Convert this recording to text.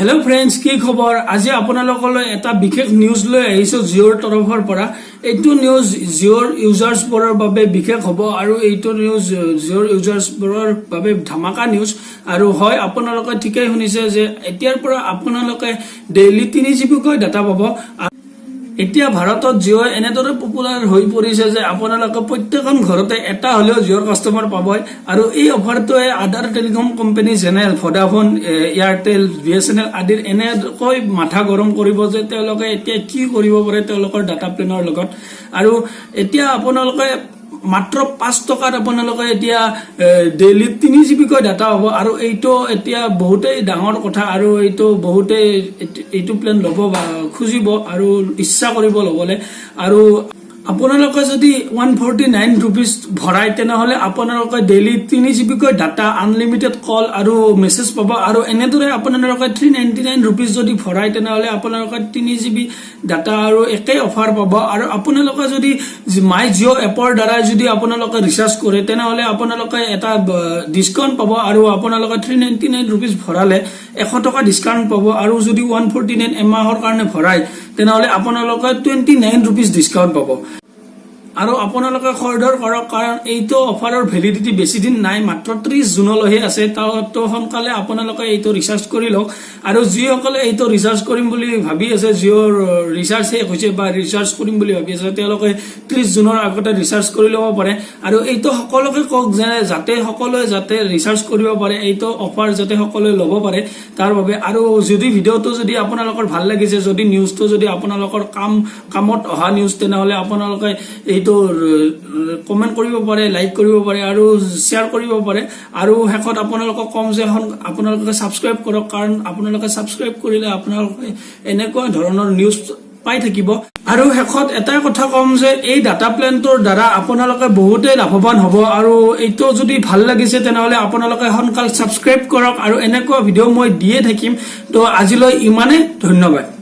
Hello friends की खबर आज आपनालोकলৈ এটা বিশেষ নিউজ লৈ আহিছো জিঅ'ৰ তৰফৰ পৰা এইটো নিউজ জিঅ'ৰ ইউজাৰ্ছ বোৰৰ বাবে বিশেষ হ'ব আৰু এইটো নিউজ জিঅ'ৰ ইউজাৰ্ছ বোৰৰ বাবে ধামাকা নিউজ আৰু হয় আপোনালোকে ঠিকই শুনিছে যে এতিয়াৰ পৰা আপোনালোকে ডেইলি 3 GB কৈ ডাটা পাব এতিয়া ভাৰতত জিঅ এনেদৰে পপুলাৰ হৈ পৰিছে যে আপোনালোকে প্ৰত্যেকখন ঘৰতে এটা হলেও জিঅ'ৰ কাস্টমাৰ পাবই আৰু এই অফাৰটোৱে আদাৰ টেলিকম কোম্পানী যেনে ভোডাফোন এয়াৰটেল বিএছএনএল আদিৰ এনেকৈ মাথা গৰম কৰিব যে তেওঁলোকে এতিয়া কি কৰিব পাৰে তেওঁলোকৰ ডাটা প্লেনৰ লগত আৰু এতিয়া আপোনালোকে মাত্ৰ 5 টকাত আপোনালোকে এতিয়া ডেইলি 3 GB কৈ ডাটা হ'ব আৰু এইটো এতিয়া বহুতেই ডাঙৰ কথা আৰু এইটো বহুতেই এইটো প্লেন ল'ব খুজিব আৰু ইচ্ছা কৰিব ল'বলে আৰু আপোনালোকে যদি 149 रुपीस ভৰাই তেনেহলে আপোনালোকে ডেইলি 3 GB কৈ ডাটা আনলিমিটেড কল আৰু মেছেজ পাব আৰু এনেদৰে আপোনালোকে 399 रुपीस যদি ভৰাই তেনেহলে আপোনালোকে 3 GB ডাটা আৰু একেই অফাৰ পাব আৰু আপোনালোকে যদি মাই জিঅ এপৰ দ্বাৰা যদি আপোনালোকে ৰিচাৰ্জ কৰে তেনেহলে আপোনালোকে এটা ডিসকাউন্ট পাব আৰু আপোনালোকে 399 रुपीस ভৰালে 100 টকা ডিসকাউন্ট পাব আৰু যদি 149 এমাহৰ কাৰণে ভৰাই তেনেহলে আপোনালোকে 29 रुपीस ডিসকাউন্ট পাব আৰু আপোনালোকে খৰধৰ কৰক কাৰণ এইটো অফাৰৰ ভ্যালিডিটি বেছি দিন নাই মাত্ৰ 30 জুনলৈহে আছে তো সোনকালে আপোনালোকে এইটো ৰিচাৰ্জ কৰি লওক আৰু যিসকলে এইটো ৰিচাৰ্জ কৰিম বুলি ভাবি আছে জিঅ'ৰ ৰিচাৰ্জ শেষ হৈছে বা ৰিচাৰ্জ কৰিম বুলি ভাবি আছে তেওঁলোকে 30 জুনৰ আগতে ৰিচাৰ্জ কৰি ল'ব পাৰে আৰু এইটো সকলোকে কক যে যাতে সকলোৱে যাতে ৰিচাৰ্জ কৰিব পাৰে এইটো অফাৰ যাতে সকলোৱে ল'ব পাৰে তাৰ বাবে আৰু যদি ভিডিওটো যদি আপোনালোকৰ ভাল লাগিছে যদি নিউজটো যদি আপোনালোকৰ কামত অহা নিউজ তেনেহলে আপোনালোকে তো কমেন্ট কৰিব পাৰে লাইক কৰিব পাৰে আৰু শেয়াৰ কৰিব পাৰে আৰু হেকত আপোনালোকক কম যে আপোনালোকে সাবস্ক্ৰাইব কৰক কাৰণ আপোনালোকে সাবস্ক্ৰাইব কৰিলে আপোনালোকে এনেকুৱা ধৰণৰ নিউজ পাই থাকিব আৰু হেকত এটা কথা কম যে এই ডাটা প্লেনটোৰ দ্বাৰা আপোনালোকে বহুতে লাভৱান হ'ব আৰু এইটো যদি ভাল লাগিছে তেনেহলে আপোনালোকে সোনকালে সাবস্ক্ৰাইব কৰক আৰু এনেকুৱা ভিডিও মই দিয়ে থাকিম তো আজিলৈ ইমানে ধন্যবাদ।